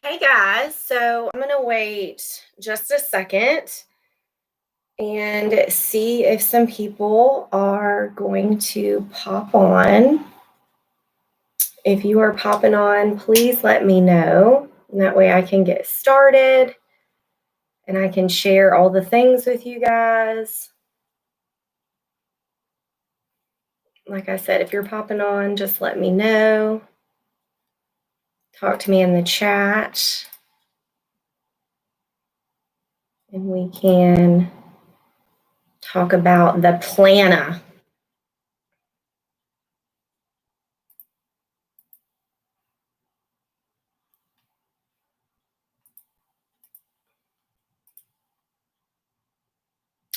Hey guys, so I'm gonna wait just a second and see if some people are going to pop on. If you are popping on, please let me know. And that way I can get started and I can share all the things with you guys. Like I said, if you're popping on, just let me know. Talk to me in the chat. And we can talk about the planner.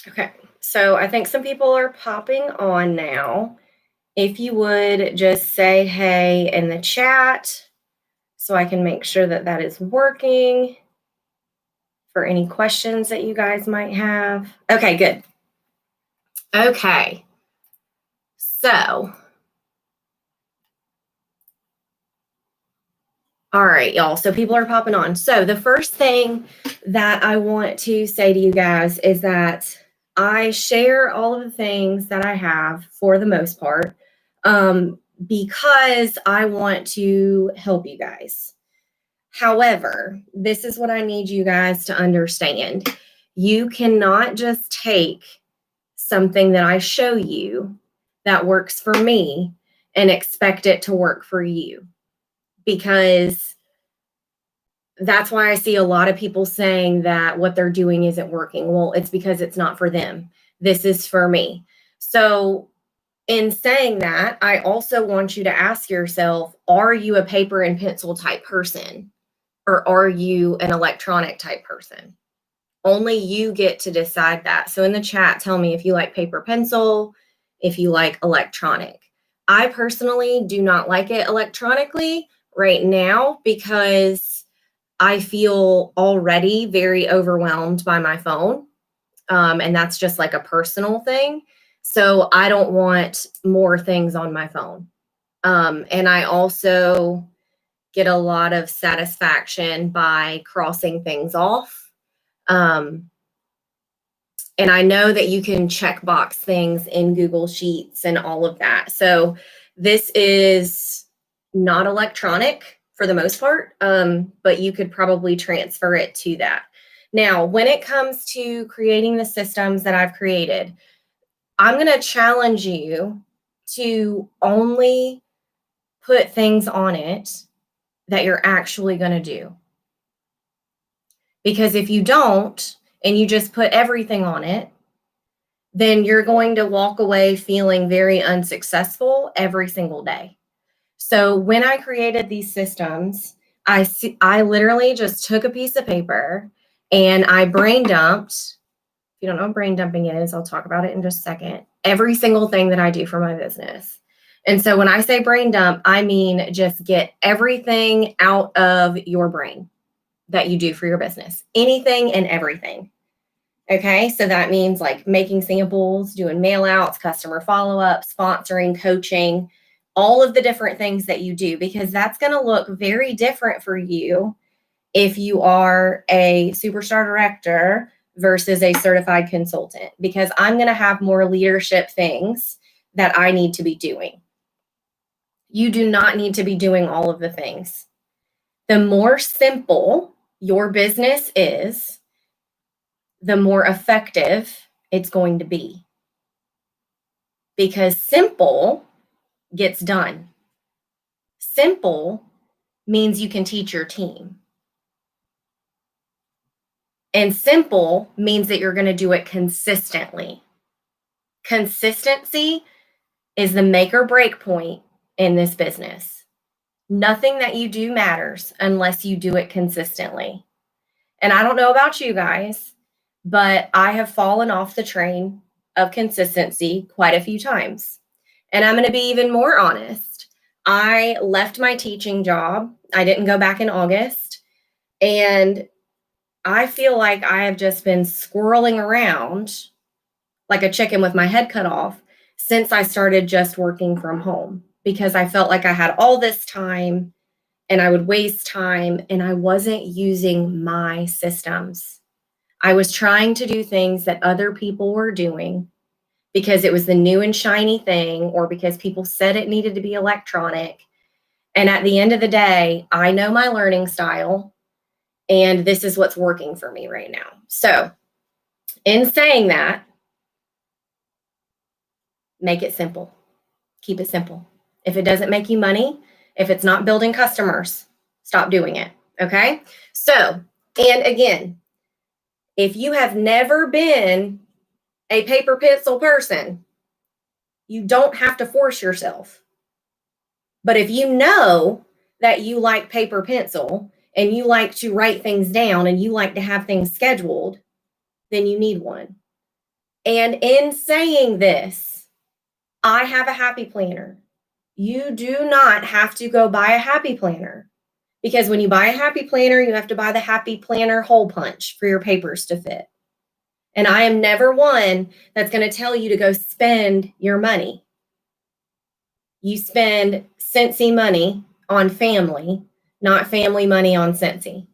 Okay, so I think some people are popping on now. If you would just say hey in the chat so I can make sure that that is working for any questions that you guys might have. Okay, good. Okay, so, all right, y'all. So people are popping on. So the first thing that I want to say to you guys is that I share all of the things that I have for the most part because I want to help you guys. However, this is what I need you guys to understand. You cannot just take something that I show you that works for me and expect it to work for you, because that's why I see a lot of people saying that what they're doing isn't working. Well, it's because it's not for them. This is for me. So, in saying that, I also want you to ask yourself, are you a paper and pencil type person? Or are you an electronic type person? Only you get to decide that. So in the chat, tell me if you like paper pencil, if you like electronic. I personally do not like it electronically right now because I feel already very overwhelmed by my phone. And that's just like a personal thing. So I don't want more things on my phone. And I also get a lot of satisfaction by crossing things off. And I know that you can check box things in Google Sheets and all of that. So this is not electronic for the most part, but you could probably transfer it to that. Now, when it comes to creating the systems that I've created, I'm going to challenge you to only put things on it that you're actually going to do. Because if you don't, and you just put everything on it, then you're going to walk away feeling very unsuccessful every single day. So when I created these systems, I literally just took a piece of paper and I brain dumped. If you don't know what brain dumping is, I'll talk about it in just a second. Every single thing that I do for my business. And so when I say brain dump, I mean just get everything out of your brain that you do for your business. Anything and everything. Okay, so that means like making samples, doing mail outs, customer follow up, sponsoring, coaching, all of the different things that you do, because that's going to look very different for you if you are a superstar director versus a certified consultant, because I'm going to have more leadership things that I need to be doing. You do not need to be doing all of the things. The more simple your business is, the more effective it's going to be. Because simple gets done. Simple means you can teach your team. And simple means that you're going to do it consistently. Consistency is the make or break point in this business. Nothing that you do matters unless you do it consistently. And I don't know about you guys, but I have fallen off the train of consistency quite a few times. And I'm going to be even more honest. I left my teaching job. I didn't go back in August. And I feel like I have just been squirreling around like a chicken with my head cut off since I started just working from home, because I felt like I had all this time and I would waste time, and I wasn't using my systems. I was trying to do things that other people were doing because it was the new and shiny thing, or because people said it needed to be electronic. And at the end of the day, I know my learning style, and this is what's working for me right now. So, in saying that, make it simple. Keep it simple. If it doesn't make you money, if it's not building customers, stop doing it. Okay? So, and again, if you have never been a paper pencil person, you don't have to force yourself. But if you know that you like paper pencil and you like to write things down and you like to have things scheduled, then you need one. And in saying this, I have a happy planner. You do not have to go buy a happy planner, because when you buy a happy planner, you have to buy the happy planner hole punch for your papers to fit. And I am never one that's going to tell you to go spend your money. You spend Scentsy money on family, not family money on Scentsy.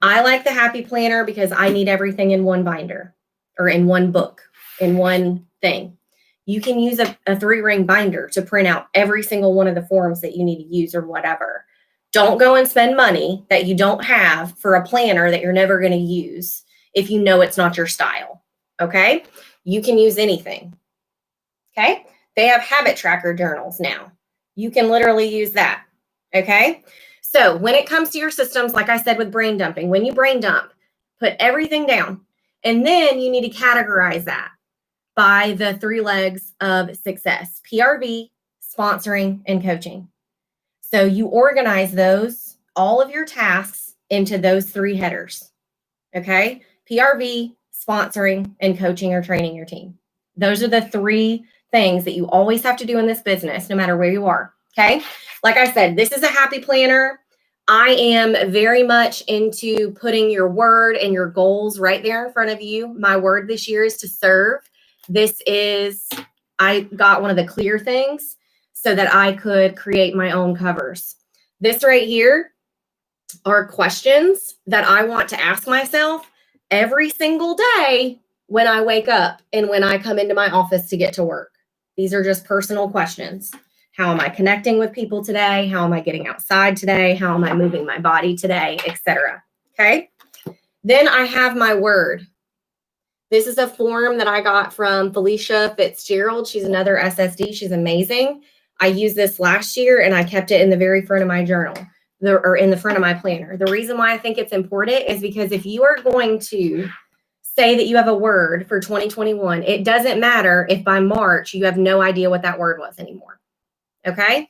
I like the happy planner because I need everything in one binder, or in one book, in one thing. You can use a 3-ring binder to print out every single one of the forms that you need to use or whatever. Don't go and spend money that you don't have for a planner that you're never going to use if you know it's not your style. Okay? You can use anything. Okay? They have habit tracker journals now. You can literally use that. Okay? So when it comes to your systems, like I said with brain dumping, when you brain dump, put everything down. And then you need to categorize that by the 3 legs of success: PRV, sponsoring, and coaching. So you organize those, all of your tasks, into those 3 headers. Okay? PRV, sponsoring, and coaching or training your team. Those are the 3 things that you always have to do in this business, no matter where you are. Okay? Like I said, this is a happy planner. I am very much into putting your word and your goals right there in front of you. My word this year is to serve. I got one of the clear things so that I could create my own covers. This right here are questions that I want to ask myself every single day when I wake up and when I come into my office to get to work. These are just personal questions. How am I connecting with people today? How am I getting outside today? How am I moving my body today, etc.? Okay. Then I have my word. This is a form that I got from Felicia Fitzgerald. She's another SSD. She's amazing. I used this last year and I kept it in the very front of my journal, or in the front of my planner. The reason why I think it's important is because if you are going to say that you have a word for 2021, it doesn't matter if by March you have no idea what that word was anymore. Okay?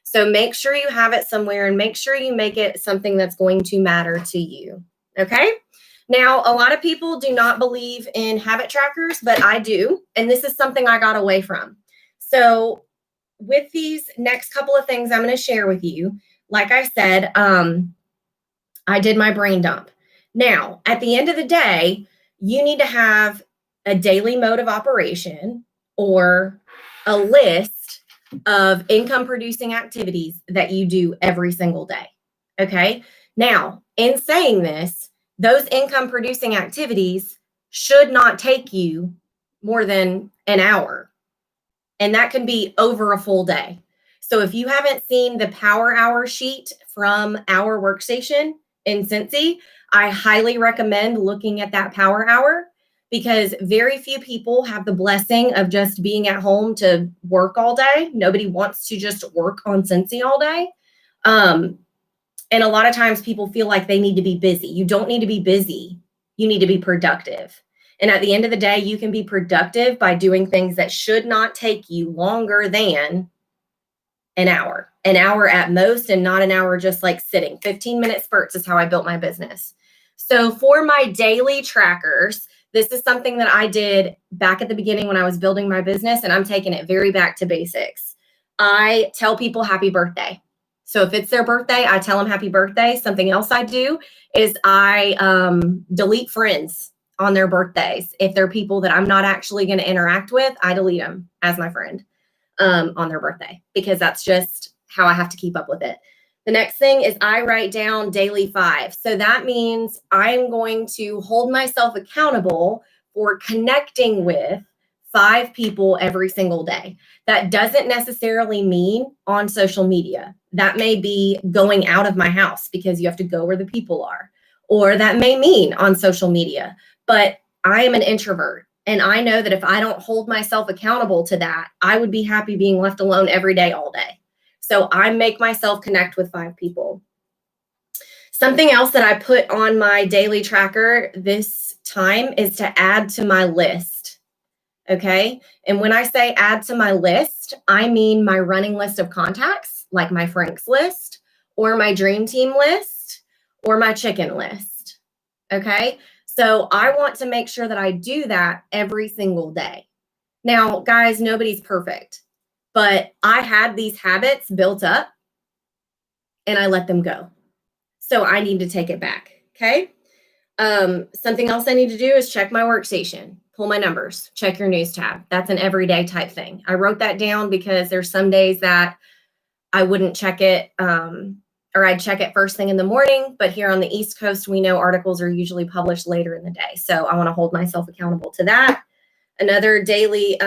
So make sure you have it somewhere, and make sure you make it something that's going to matter to you. Okay? Now, a lot of people do not believe in habit trackers, but I do. And this is something I got away from. So with these next couple of things I'm going to share with you, like I said, I did my brain dump. Now, at the end of the day, you need to have a daily mode of operation, or a list of income producing activities that you do every single day. Okay? Now, in saying this, those income producing activities should not take you more than an hour. And that can be over a full day. So if you haven't seen the Power Hour sheet from our workstation in Scentsy, I highly recommend looking at that Power Hour, because very few people have the blessing of just being at home to work all day. Nobody wants to just work on Scentsy all day. And a lot of times people feel like they need to be busy. You don't need to be busy. You need to be productive. And at the end of the day, you can be productive by doing things that should not take you longer than an hour at most, and not an hour just like sitting. 15-minute spurts is how I built my business. So for my daily trackers, this is something that I did back at the beginning when I was building my business, and I'm taking it very back to basics. I tell people happy birthday. So if it's their birthday, I tell them happy birthday. Something else I do is I delete friends on their birthdays. If they're people that I'm not actually going to interact with, I delete them as my friend on their birthday, because that's just how I have to keep up with it. The next thing is I write down daily 5. So that means I'm going to hold myself accountable for connecting with 5 people every single day. That doesn't necessarily mean on social media. That may be going out of my house because you have to go where the people are. Or that may mean on social media. But I am an introvert. And I know that if I don't hold myself accountable to that, I would be happy being left alone every day, all day. So I make myself connect with 5 people. Something else that I put on my daily tracker this time is to add to my list. Okay. And when I say add to my list, I mean my running list of contacts, like my Frank's list, or my dream team list, or my chicken list. Okay. So I want to make sure that I do that every single day. Now, guys, nobody's perfect, but I had these habits built up and I let them go. So I need to take it back. Okay. Something else I need to do is check my workstation, pull my numbers, check your news tab. That's an everyday type thing. I wrote that down because there's some days that I wouldn't check it, or I'd check it first thing in the morning. But here on the East Coast, we know articles are usually published later in the day. So I want to hold myself accountable to that. Another daily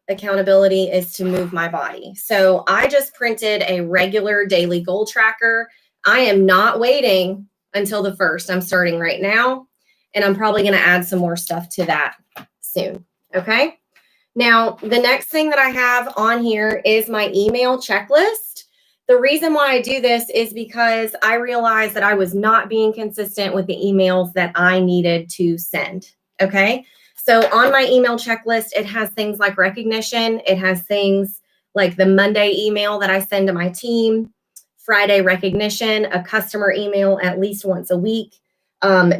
accountability is to move my body. So I just printed a regular daily goal tracker. I am not waiting until the 1st. I'm starting right now, and I'm probably going to add some more stuff to that soon. Okay. Now, the next thing that I have on here is my email checklist. The reason why I do this is because I realized that I was not being consistent with the emails that I needed to send. Okay. So on my email checklist, it has things like recognition. It has things like the Monday email that I send to my team, Friday recognition, a customer email at least once a week,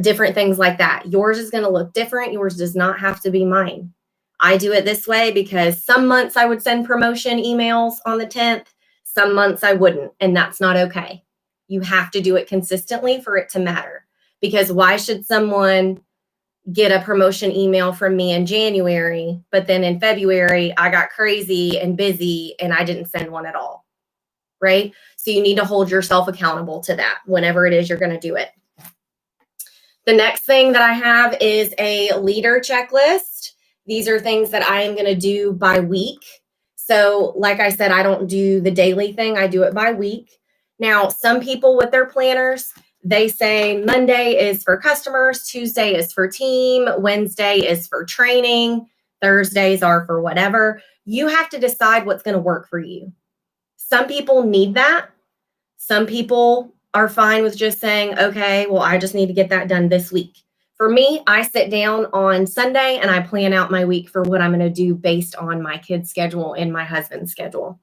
different things like that. Yours is going to look different. Yours does not have to be mine. I do it this way because some months I would send promotion emails on the 10th. Some months I wouldn't, and that's not okay. You have to do it consistently for it to matter, because why should someone get a promotion email from me in January, but then in February, I got crazy and busy and I didn't send one at all, right? So you need to hold yourself accountable to that whenever it is you're going to do it. The next thing that I have is a leader checklist. These are things that I am going to do by week. So like I said, I don't do the daily thing. I do it by week. Now, some people with their planners, they say Monday is for customers, Tuesday is for team, Wednesday is for training, Thursdays are for whatever. You have to decide what's going to work for you. Some people need that. Some people are fine with just saying, okay, well, I just need to get that done this week. For me, I sit down on Sunday and I plan out my week for what I'm going to do based on my kids' schedule and my husband's schedule.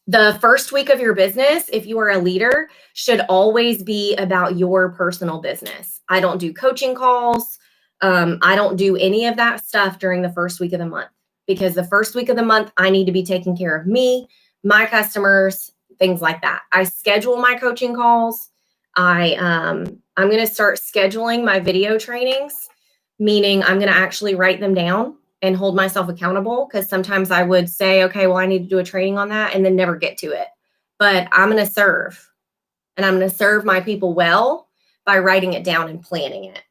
The first week of your business, if you are a leader, should always be about your personal business. I don't do coaching calls. I don't do any of that stuff during the first week of the month, because the first week of the month, I need to be taking care of me, my customers, things like that. I schedule my coaching calls. I'm going to start scheduling my video trainings, meaning I'm going to actually write them down and hold myself accountable, because sometimes I would say, okay, well, I need to do a training on that and then never get to it. But I'm going to serve, and I'm going to serve my people well by writing it down and planning it.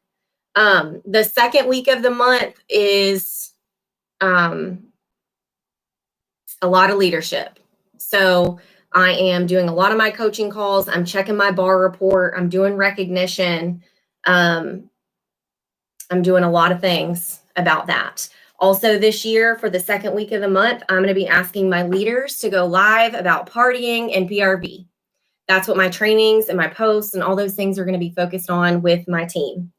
The second week of the month is a lot of leadership. So I am doing a lot of my coaching calls. I'm checking my bar report. I'm doing recognition. I'm doing a lot of things about that. Also this year, for the second week of the month, I'm going to be asking my leaders to go live about partying and PRV. That's what my trainings and my posts and all those things are going to be focused on with my team.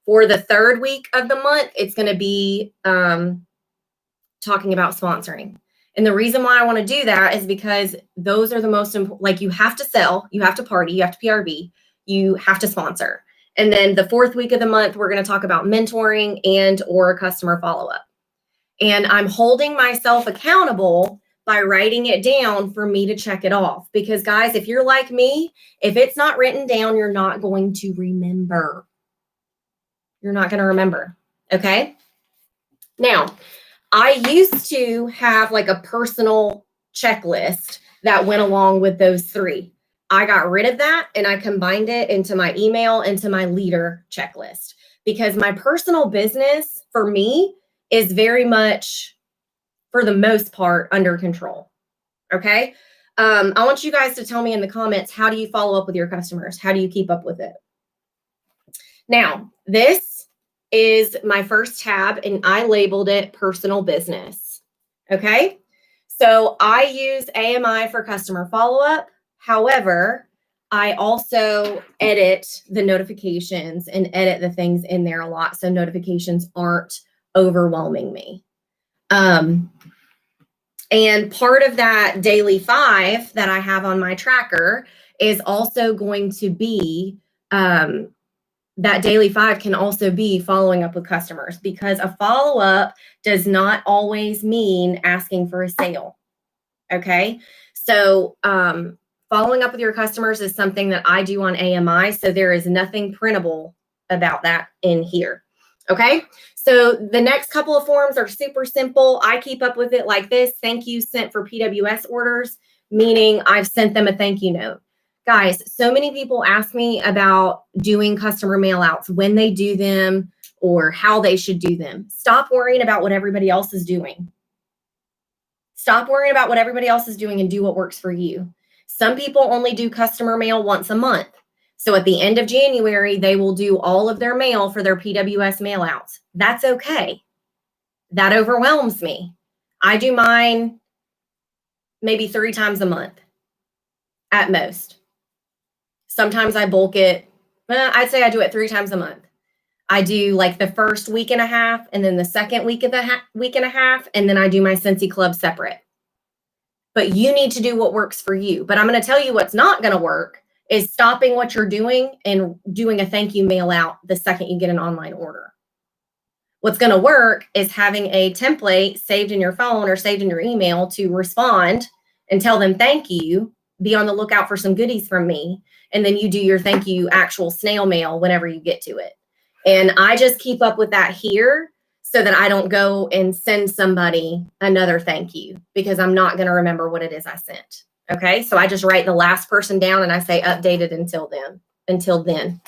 For the third week of the month, it's going to be talking about sponsoring. And the reason why I want to do that is because those are the most important. Like, you have to sell, you have to party, you have to PRV, you have to sponsor. And then the fourth week of the month, we're going to talk about mentoring and or customer follow-up. And I'm holding myself accountable by writing it down for me to check it off. Because guys, if you're like me, if it's not written down, you're not going to remember. You're not going to remember. Okay. Now, I used to have like a personal checklist that went along with those 3. I got rid of that and I combined it into my email, into my leader checklist, because my personal business for me is very much, for the most part, under control. Okay. I want you guys to tell me in the comments, how do you follow up with your customers? How do you keep up with it? Now, this is my first tab and I labeled it personal business. Okay. So I use AMI for customer follow-up. However, I also edit the notifications and edit the things in there a lot, so notifications aren't overwhelming me. And part of that daily 5 that I have on my tracker is also going to be, that daily 5 can also be following up with customers, because a follow-up does not always mean asking for a sale. Okay. So following up with your customers is something that I do on AMI. So there is nothing printable about that in here. Okay. So the next couple of forms are super simple. I keep up with it like this: thank you sent for PWS orders, meaning I've sent them a thank you note. Guys, so many people ask me about doing customer mail outs, when they do them or how they should do them. Stop worrying about what everybody else is doing. Stop worrying about what everybody else is doing and do what works for you. Some people only do customer mail once a month. So at the end of January, they will do all of their mail for their PWS mail outs. That's okay. That overwhelms me. I do mine maybe 3 times a month at most. Sometimes I bulk it. I'd say I do it 3 times a month. I do like the first week and a half, and then the second week and a half, and then I do my Scentsy Club separate. But you need to do what works for you. But I'm going to tell you what's not going to work is stopping what you're doing and doing a thank you mail out the second you get an online order. What's going to work is having a template saved in your phone or saved in your email to respond and tell them thank you, be on the lookout for some goodies from me, and then you do your thank you actual snail mail whenever you get to it. And I just keep up with that here so that I don't go and send somebody another thank you, because I'm not going to remember what it is I sent. Okay, so I just write the last person down and I say updated until then.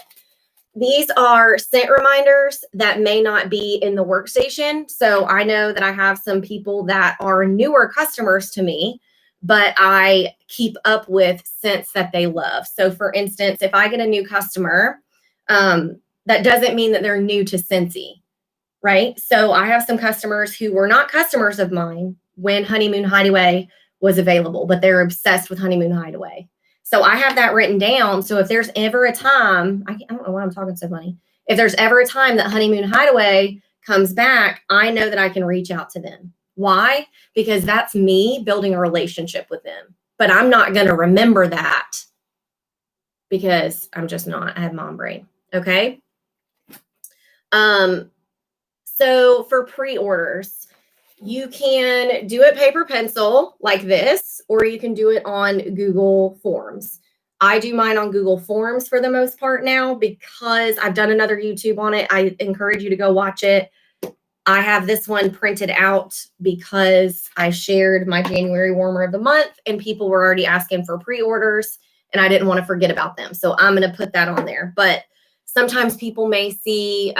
These are sent reminders that may not be in the workstation. So I know that I have some people that are newer customers to me, but I keep up with scents that they love. So for instance, if I get a new customer, that doesn't mean that they're new to Scentsy, right? So I have some customers who were not customers of mine when Honeymoon Hideaway was available, but they're obsessed with Honeymoon Hideaway. So I have that written down. So if there's ever a time, I don't know why I'm talking so funny. If there's ever a time that Honeymoon Hideaway comes back, I know that I can reach out to them. Why? Because that's me building a relationship with them. But I'm not going to remember that because I'm just not. I have mom brain. Okay. So for pre-orders, you can do it paper pencil like this, or you can do it on Google Forms. I do mine on Google Forms for the most part now because I've done another YouTube on it. I encourage you to go watch it. I have this one printed out because I shared my January warmer of the month and people were already asking for pre-orders and I didn't want to forget about them. So I'm going to put that on there. But sometimes people may see,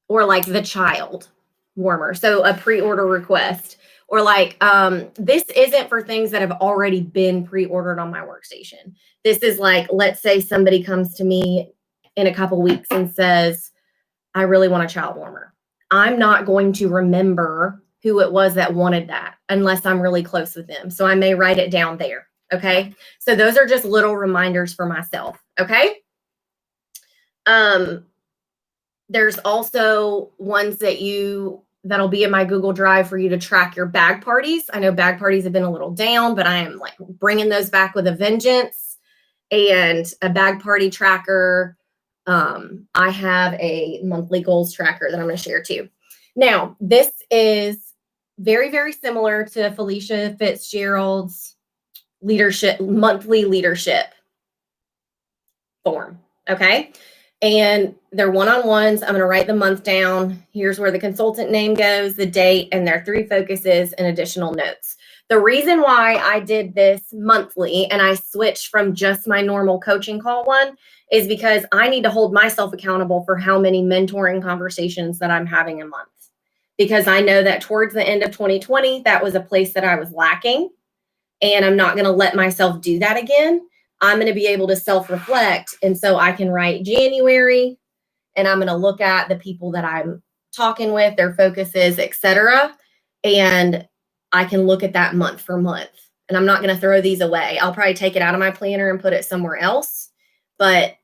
or like the child warmer. So a pre-order request, or like, this isn't for things that have already been pre-ordered on my workstation. This is like, let's say somebody comes to me in a couple weeks and says, I really want a child warmer. I'm not going to remember who it was that wanted that unless I'm really close with them. So I may write it down there. Okay. So those are just little reminders for myself. Okay. There's also ones that'll be in my Google Drive for you to track your bag parties. I know bag parties have been a little down, but I am like bringing those back with a vengeance. And a bag party tracker. I have a monthly goals tracker that I'm going to share too. Now, this is very, very similar to Felicia Fitzgerald's monthly leadership form. Okay. And they're one-on-ones. I'm going to write the month down. Here's where the consultant name goes, the date, and their 3 focuses and additional notes. The reason why I did this monthly and I switched from just my normal coaching call one is because I need to hold myself accountable for how many mentoring conversations that I'm having a month. Because I know that towards the end of 2020, that was a place that I was lacking. And I'm not going to let myself do that again. I'm going to be able to self-reflect. And so I can write January, and I'm going to look at the people that I'm talking with, their focuses, etc. And I can look at that month for month. And I'm not going to throw these away. I'll probably take it out of my planner and put it somewhere else. But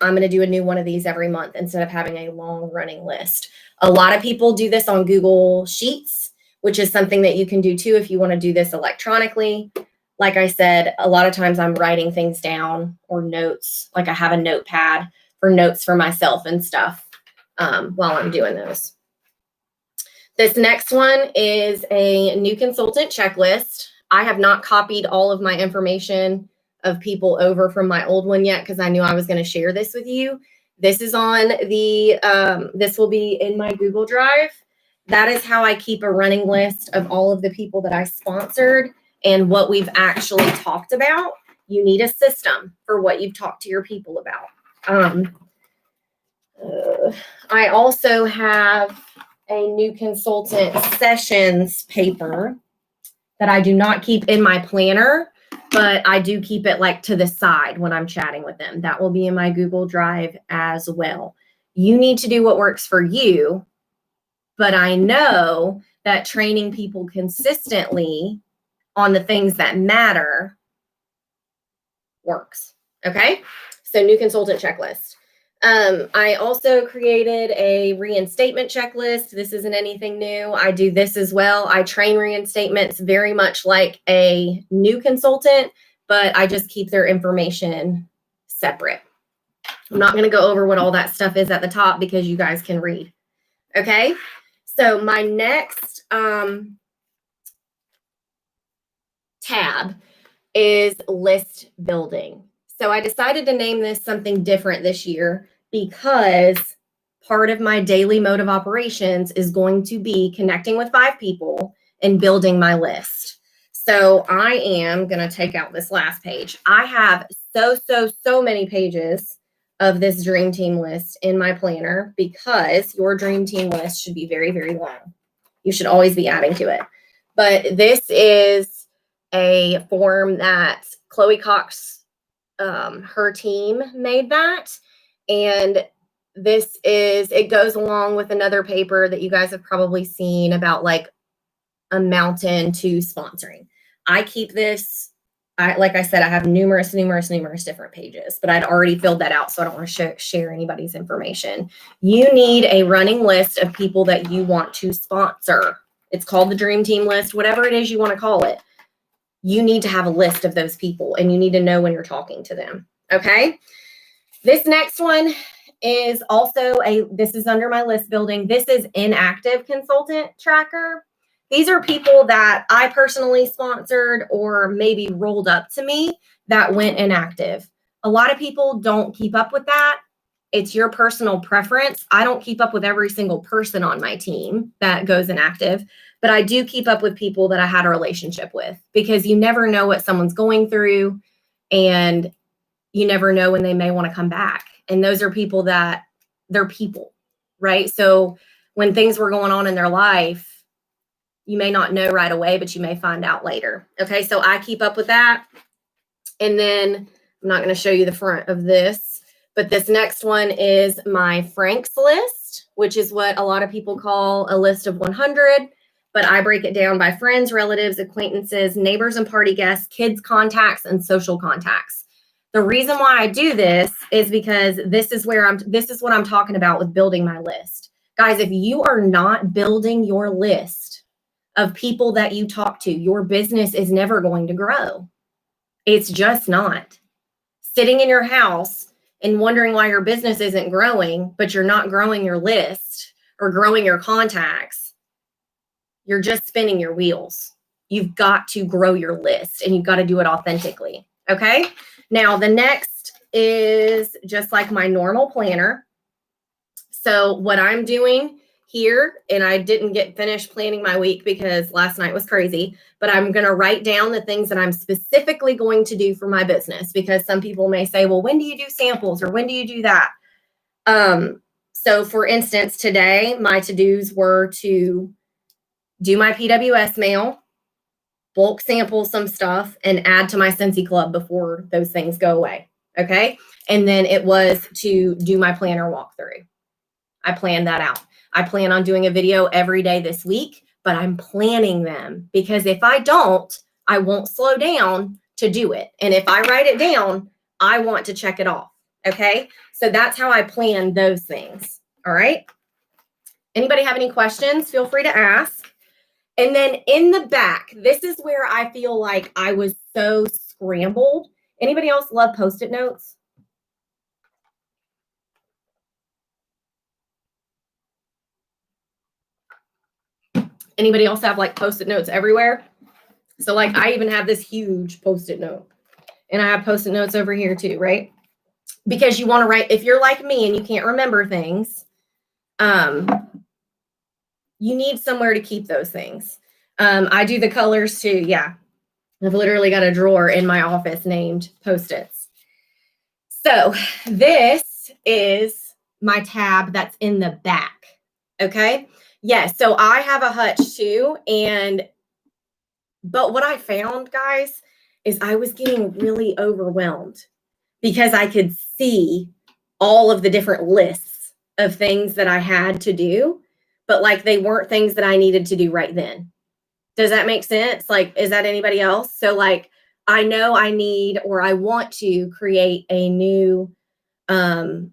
I'm going to do a new one of these every month instead of having a long running list. A lot of people do this on Google Sheets, which is something that you can do too if you want to do this electronically. Like I said, a lot of times I'm writing things down or notes, like I have a notepad for notes for myself and stuff while I'm doing those. This next one is a new consultant checklist. I have not copied all of my information of people over from my old one yet because I knew I was going to share this with you. This is on the, this will be in my Google Drive. That is how I keep a running list of all of the people that I sponsored and what we've actually talked about. You need a system for what you've talked to your people about. I also have a new consultant sessions paper that I do not keep in my planner, but I do keep it like to the side when I'm chatting with them. That will be in my Google Drive as well. You need to do what works for you, but I know that training people consistently on the things that matter works. Okay. So new consultant checklist. I also created a reinstatement checklist. This isn't anything new. I do this as well. I train reinstatements very much like a new consultant, but I just keep their information separate. I'm not going to go over what all that stuff is at the top because you guys can read. Okay. So my next tab is list building. So I decided to name this something different this year because part of my daily mode of operations is going to be connecting with 5 people and building my list. So I am going to take out this last page. I have so many pages of this dream team list in my planner because your dream team list should be very, very long. You should always be adding to it. But this is a form that Chloe Cox, her team made that. And this is, it goes along with another paper that you guys have probably seen about like a mountain to sponsoring. I keep this, like I said, I have numerous different pages, but I'd already filled that out. So I don't want to share anybody's information. You need a running list of people that you want to sponsor. It's called the dream team list, whatever it is you want to call it. You need to have a list of those people and you need to know when you're talking to them. Okay. This next one is also this is under my list building. This is inactive consultant tracker. These are people that I personally sponsored or maybe rolled up to me that went inactive. A lot of people don't keep up with that. It's your personal preference. I don't keep up with every single person on my team that goes inactive, but I do keep up with people that I had a relationship with because you never know what someone's going through and you never know when they may want to come back. And those are people that they're people, right? So when things were going on in their life, you may not know right away, but you may find out later. Okay, so I keep up with that. And then I'm not going to show you the front of this, but this next one is my Frank's list, which is what a lot of people call a list of 100. But I break it down by friends, relatives, acquaintances, neighbors and party guests, kids contacts, and social contacts. The reason why I do this is because this is what I'm talking about with building my list. Guys, if you are not building your list of people that you talk to, your business is never going to grow. It's just not. Sitting in your house and wondering why your business isn't growing, but you're not growing your list or growing your contacts, you're just spinning your wheels. You've got to grow your list and you've got to do it authentically. Okay. Now, the next is just like my normal planner. So what I'm doing here, and I didn't get finished planning my week because last night was crazy, but I'm going to write down the things that I'm specifically going to do for my business, because some people may say, well, when do you do samples, or when do you do that? So for instance, today my to-dos were to do my PWS mail, bulk sample some stuff, and add to my Scentsy Club before those things go away. Okay. And then it was to do my planner walkthrough. I planned that out. I plan on doing a video every day this week, but I'm planning them, because if I don't, I won't slow down to do it. And if I write it down, I want to check it off. Okay. So that's how I plan those things. All right. Anybody have any questions? Feel free to ask. And then in the back, this is where I feel like I was so scrambled. Anybody else love Post-it notes? Anybody else have like Post-it notes everywhere? So like I even have this huge Post-it note, and I have Post-it notes over here too, right? Because you want to write, if you're like me and you can't remember things, you need somewhere to keep those things. I do the colors too. Yeah. I've literally got a drawer in my office named Post-its. So this is my tab that's in the back. Okay. Yes. So I have a hutch too. But what I found, guys, is I was getting really overwhelmed because I could see all of the different lists of things that I had to do, but like they weren't things that I needed to do right then. Does that make sense? Like, is that anybody else? So like, I know I need, or I want to create a new, or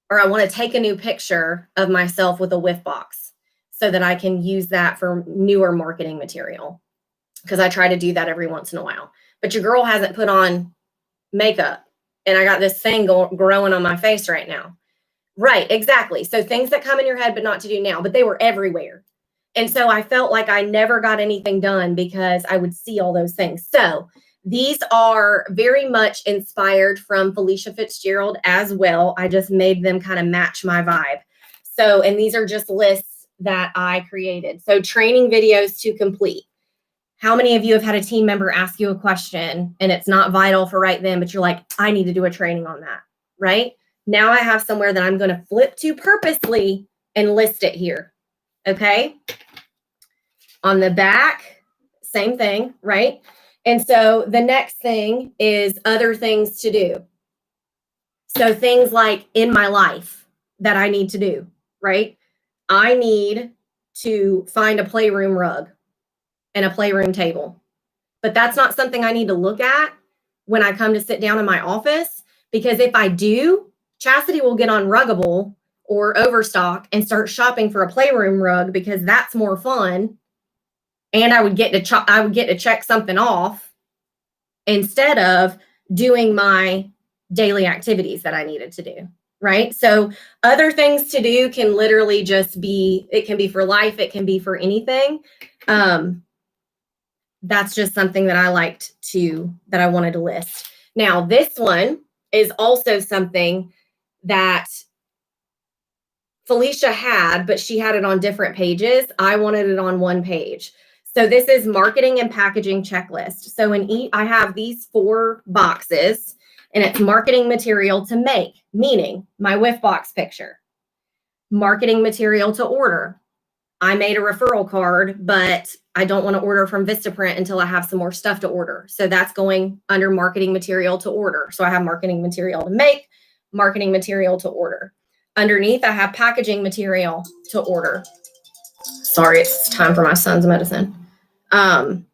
I want to take a new picture of myself with a whiff box so that I can use that for newer marketing material, because I try to do that every once in a while. But your girl hasn't put on makeup, and I got this thing growing on my face right now. Right, exactly. So things that come in your head, but not to do now, but they were everywhere. And so I felt like I never got anything done because I would see all those things. So these are very much inspired from Felicia Fitzgerald as well. I just made them kind of match my vibe. So, and these are just lists that I created. So training videos to complete. How many of you have had a team member ask you a question and it's not vital for right then, but you're like, I need to do a training on that, right? Now I have somewhere that I'm going to flip to purposely and list it here. Okay. On the back, same thing, right? And so the next thing is other things to do. So things like in my life that I need to do, right? I need to find a playroom rug and a playroom table. But that's not something I need to look at when I come to sit down in my office, because if I do, Chastity will get on Ruggable or Overstock and start shopping for a playroom rug because that's more fun. And I would get to check something off instead of doing my daily activities that I needed to do, right? So other things to do can literally just be, it can be for life, it can be for anything. That's just something that I that I wanted to list. Now, this one is also something that Felicia had, but she had it on different pages. I wanted it on one page. So this is marketing and packaging checklist. So I have these 4 boxes, and it's marketing material to make, meaning my whiff box picture, marketing material to order. I made a referral card, but I don't want to order from Vistaprint until I have some more stuff to order. So that's going under marketing material to order. So I have marketing material to make, marketing material to order. Underneath, I have packaging material to order. Sorry, it's time for my son's medicine. And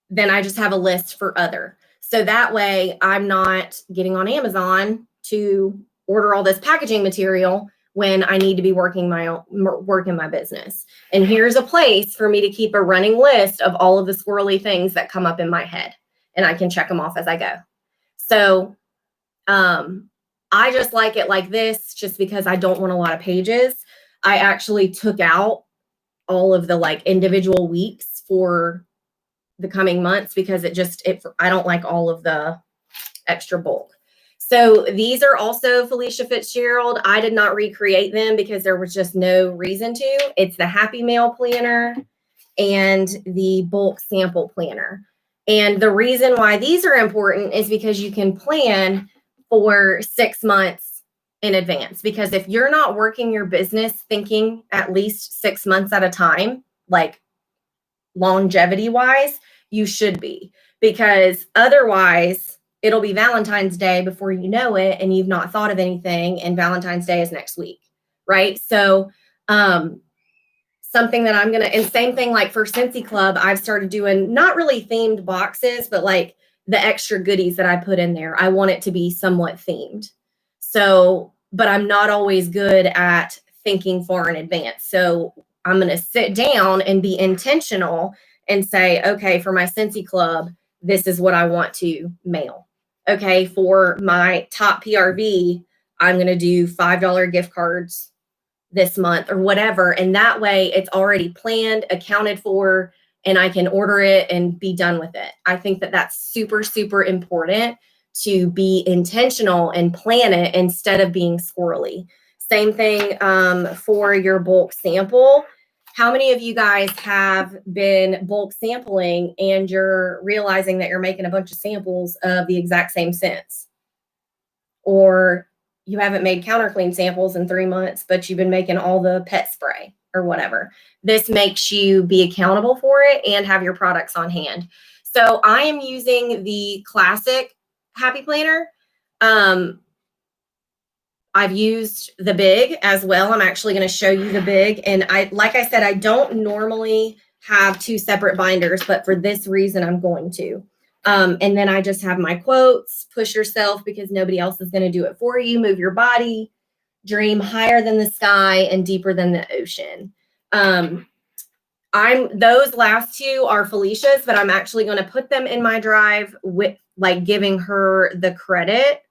then I just have a list for other. So that way I'm not getting on Amazon to order all this packaging material when I need to be working my business. And here's a place for me to keep a running list of all of the squirrely things that come up in my head, and I can check them off as I go. So I just like it like this just because I don't want a lot of pages. I actually took out all of the like individual weeks for the coming months because I don't like all of the extra bulk. So these are also Felicia Fitzgerald. I did not recreate them because there was just no reason to. It's the Happy Mail Planner and the bulk sample planner. And the reason why these are important is because you can plan for 6 months in advance. Because if you're not working your business thinking at least 6 months at a time, like longevity wise, you should be. Because otherwise, it'll be Valentine's Day before you know it, and you've not thought of anything, and Valentine's Day is next week, right? So something that and same thing like for Scentsy Club, I've started doing not really themed boxes, but like the extra goodies that I put in there. I want it to be somewhat themed. So, but I'm not always good at thinking far in advance. So I'm going to sit down and be intentional and say, okay, for my Scentsy Club, this is what I want to mail. Okay, for my top PRV, I'm going to do $5 gift cards this month or whatever. And that way it's already planned, accounted for, and I can order it and be done with it. I think that that's super, super important to be intentional and plan it instead of being squirrely. Same thing for your bulk sample. How many of you guys have been bulk sampling and you're realizing that you're making a bunch of samples of the exact same scents? Or you haven't made counter clean samples in 3 months, but you've been making all the pet spray or whatever. This makes you be accountable for it and have your products on hand. So I am using the classic Happy Planner. I've used the big as well. I'm actually going to show you the big. And like I said, I don't normally have 2 separate binders, but for this reason, I'm going to. And then I just have my quotes: push yourself because nobody else is going to do it for you. Move your body, dream higher than the sky and deeper than the ocean. Those last 2 are Felicia's, but I'm actually going to put them in my drive with like giving her the credit.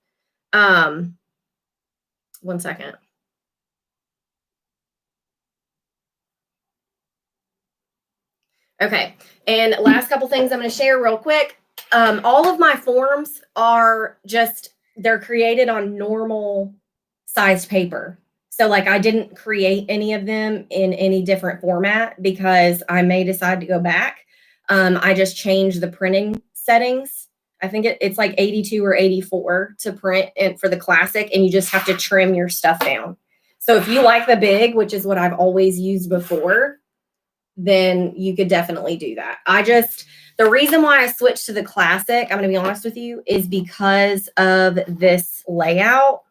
1 second. Okay. And last couple things I'm going to share real quick. All of my forms are they're created on normal sized paper. So like I didn't create any of them in any different format because I may decide to go back. I just changed the printing settings. I think it's like 82 or 84 to print and for the classic, and you just have to trim your stuff down. So if you like the big, which is what I've always used before, then you could definitely do that. The reason why I switched to the classic, I'm going to be honest with you, is because of this layout.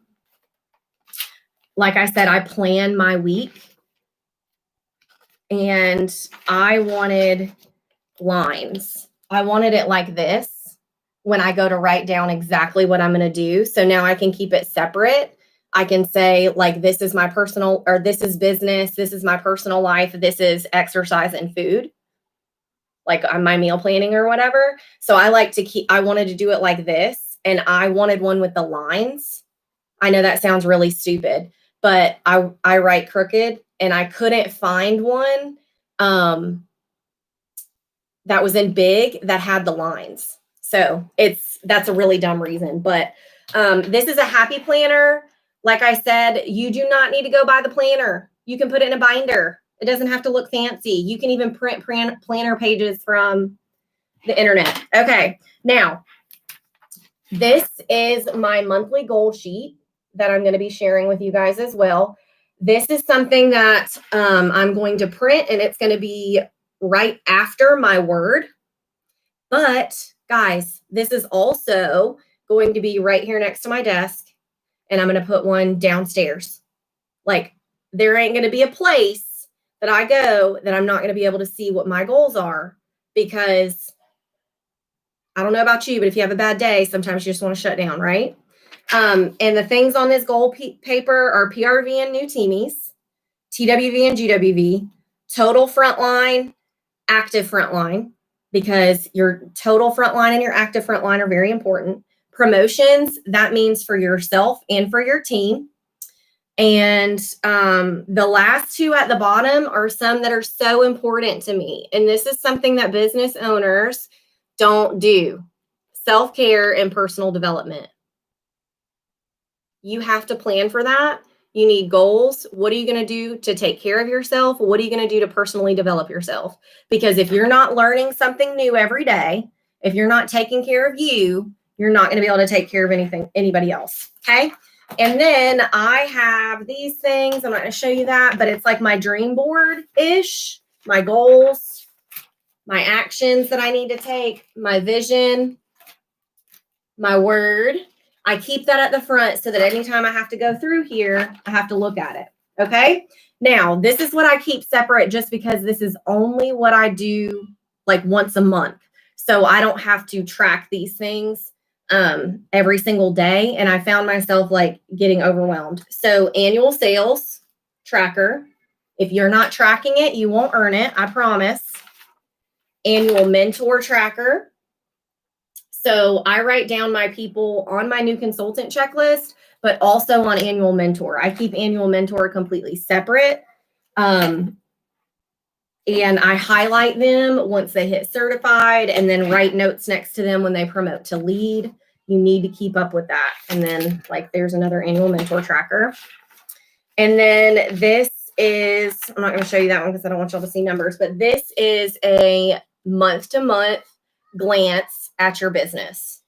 Like I said, I plan my week and I wanted lines. I wanted it like this when I go to write down exactly what I'm going to do. So now I can keep it separate. I can say like, this is my personal, or this is business. This is my personal life. This is exercise and food, like on my meal planning or whatever. So I wanted to do it like this. And I wanted one with the lines. I know that sounds really stupid, but I write crooked and I couldn't find one that was in big that had the lines. So that's a really dumb reason, but this is a Happy Planner. Like I said, you do not need to go buy the planner. You can put it in a binder. It doesn't have to look fancy. You can even print planner pages from the internet. Okay, now this is my monthly goal sheet that I'm going to be sharing with you guys as well. This is something that I'm going to print, and it's going to be right after my word. But guys, this is also going to be right here next to my desk, and I'm going to put one downstairs. Like, there ain't going to be a place that I go that I'm not going to be able to see what my goals are, because I don't know about you, but if you have a bad day, sometimes you just want to shut down, right? And the things on this goal paper are PRV and New Teamies, TWV and GWV, total frontline, active frontline, because your total frontline and your active frontline are very important. Promotions, that means for yourself and for your team. And the last two at the bottom are some that are so important to me. And this is something that business owners don't do. Self-care and personal development. You have to plan for that. You need goals. What are you going to do to take care of yourself? What are you going to do to personally develop yourself? Because if you're not learning something new every day, if you're not taking care of you, you're not going to be able to take care of anybody else. Okay. And then I have these things. I'm not going to show you that, but it's like my dream board-ish, my goals, my actions that I need to take, my vision, my word. I keep that at the front so that anytime I have to go through here, I have to look at it. Okay. Now, this is what I keep separate just because this is only what I do like once a month. So I don't have to track these things every single day. And I found myself like getting overwhelmed. So annual sales tracker. If you're not tracking it, you won't earn it. I promise. Annual mentor tracker. So I write down my people on my new consultant checklist, but also on annual mentor. I keep annual mentor completely separate. And I highlight them once they hit certified and then write notes next to them when they promote to lead. You need to keep up with that. And then like there's another annual mentor tracker. And then this is, I'm not going to show you that one because I don't want y'all to see numbers, but this is a month-to-month glance at your business.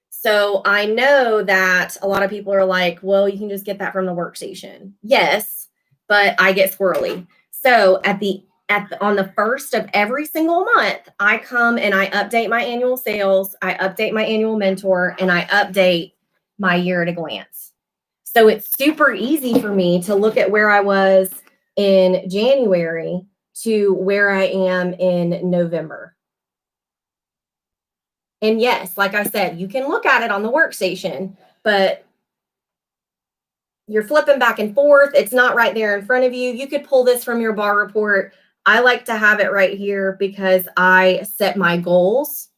So I know that a lot of people are like, well, you can just get that from the workstation. Yes, but I get squirrely. So on the first of every single month, I come and I update my annual sales, I update my annual mentor, and I update my year at a glance. So it's super easy for me to look at where I was in January to where I am in November. And yes, like I said, you can look at it on the workstation, but you're flipping back and forth. It's not right there in front of you. You could pull this from your bar report. I like to have it right here because I set my goals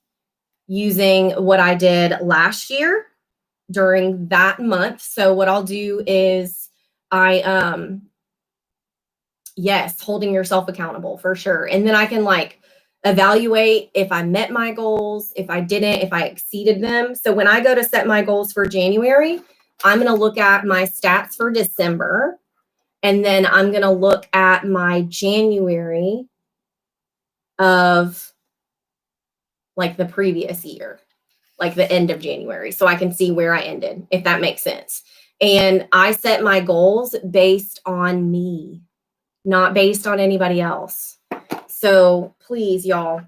using what I did last year during that month. So what I'll do is yes, holding yourself accountable for sure. And then I can like evaluate if I met my goals, if I didn't, if I exceeded them. So when I go to set my goals for January, I'm going to look at my stats for December. And then I'm going to look at my January of like the previous year, like the end of January. So I can see where I ended, if that makes sense. And I set my goals based on me, not based on anybody else. So please, y'all,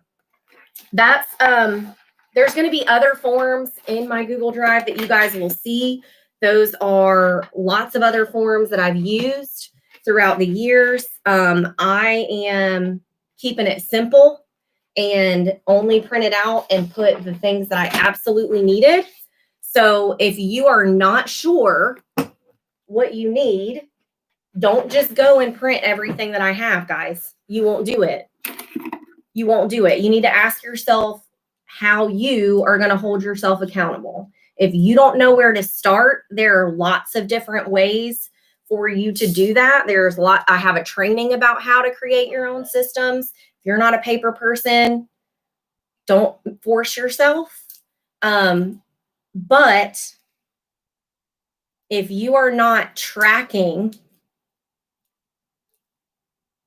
that's, there's going to be other forms in my Google Drive that you guys will see. Those are lots of other forms that I've used throughout the years. I am keeping it simple and only print it out and put the things that I absolutely needed. So if you are not sure what you need, don't just go and print everything that I have, guys. You won't do it. You won't do it. You need to ask yourself how you are going to hold yourself accountable. If you don't know where to start, there are lots of different ways for you to do that. I have a training about how to create your own systems. If you're not a paper person, don't force yourself. But if you are not tracking,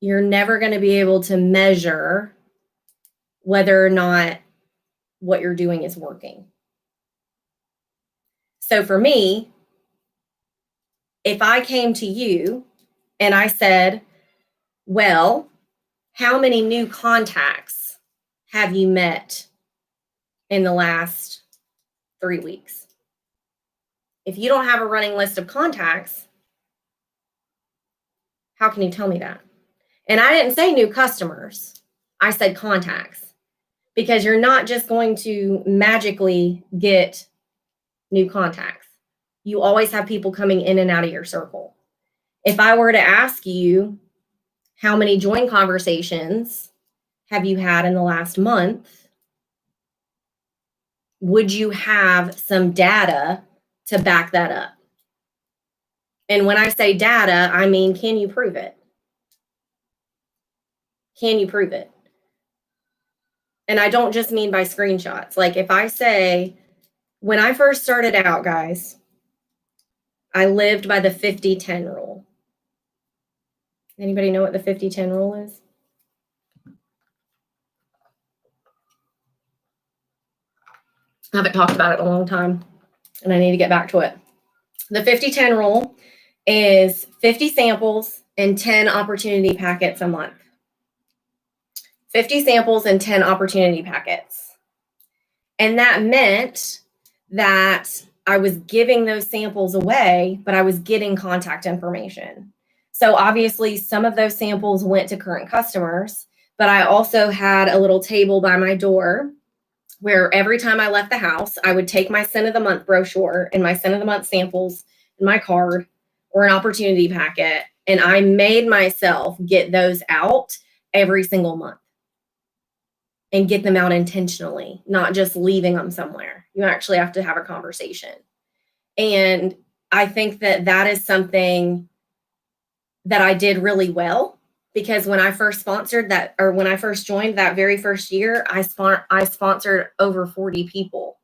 you're never going to be able to measure whether or not what you're doing is working. So for me, if I came to you and I said, well, how many new contacts have you met in the last 3 weeks? If you don't have a running list of contacts, how can you tell me that? And I didn't say new customers. I said contacts, because you're not just going to magically get new contacts. You always have people coming in and out of your circle. If I were to ask you, how many join conversations have you had in the last month? Would you have some data to back that up? And when I say data, I mean, can you prove it? Can you prove it? And I don't just mean by screenshots. Like if I say, when I first started out, guys, I lived by the 50-10 rule. Anybody know what the 50-10 rule is? I haven't talked about it in a long time, and I need to get back to it. The 50-10 rule is 50 samples and 10 opportunity packets a month. 50 samples and 10 opportunity packets. And that meant that I was giving those samples away, but I was getting contact information. So obviously some of those samples went to current customers, but I also had a little table by my door where every time I left the house, I would take my scent of the month brochure and my scent of the month samples and my card or an opportunity packet. And I made myself get those out every single month and get them out intentionally, not just leaving them somewhere. You actually have to have a conversation. And I think that that is something that I did really well, because when I first sponsored that, or when I first joined that very first year, I sponsored over 40 people.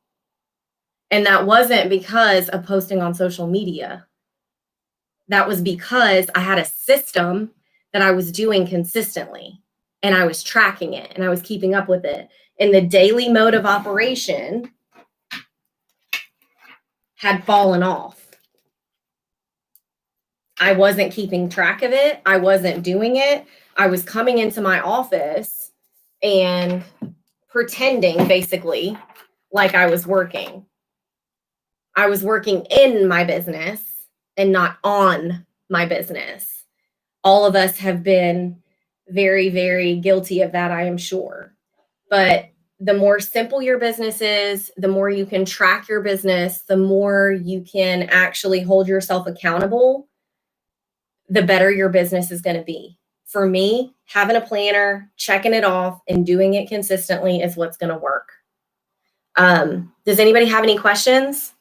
And that wasn't because of posting on social media. That was because I had a system that I was doing consistently, and I was tracking it and I was keeping up with it. And the daily mode of operation had fallen off. I wasn't keeping track of it. I wasn't doing it. I was coming into my office and pretending basically like I was working. I was working in my business and not on my business. All of us have been very, very guilty of that, I am sure. But the more simple your business is, the more you can track your business, the more you can actually hold yourself accountable, the better your business is going to be. For me, having a planner, checking it off, and doing it consistently is what's going to work. Does anybody have any questions?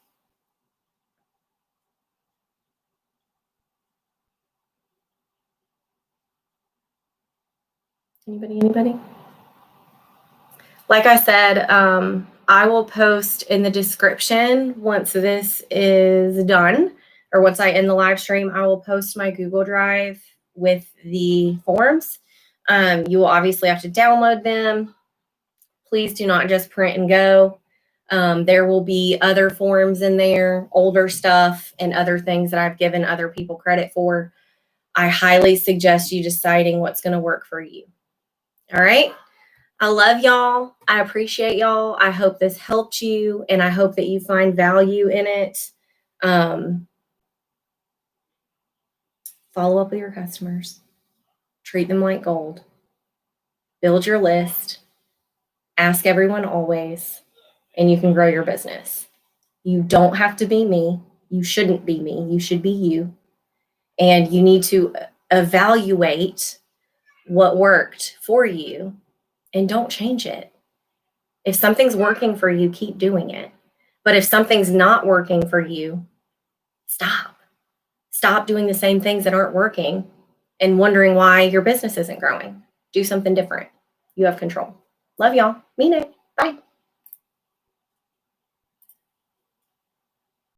Anybody? Like I said, I will post in the description once this is done, or once I end the live stream, I will post my Google Drive with the forms. You will obviously have to download them. Please do not just print and go. There will be other forms in there, older stuff, and other things that I've given other people credit for. I highly suggest you deciding what's going to work for you. All right. I love y'all. I appreciate y'all. I hope this helped you, and I hope that you find value in it. Follow up with your customers. Treat them like gold. Build your list. Ask everyone always, and you can grow your business. You don't have to be me. You shouldn't be me. You should be you. And you need to evaluate what worked for you and don't change it. If something's working for you, keep doing it. But if something's not working for you, stop. Stop doing the same things that aren't working and wondering why your business isn't growing. Do something different. You have control. Love y'all. Mean it. Bye.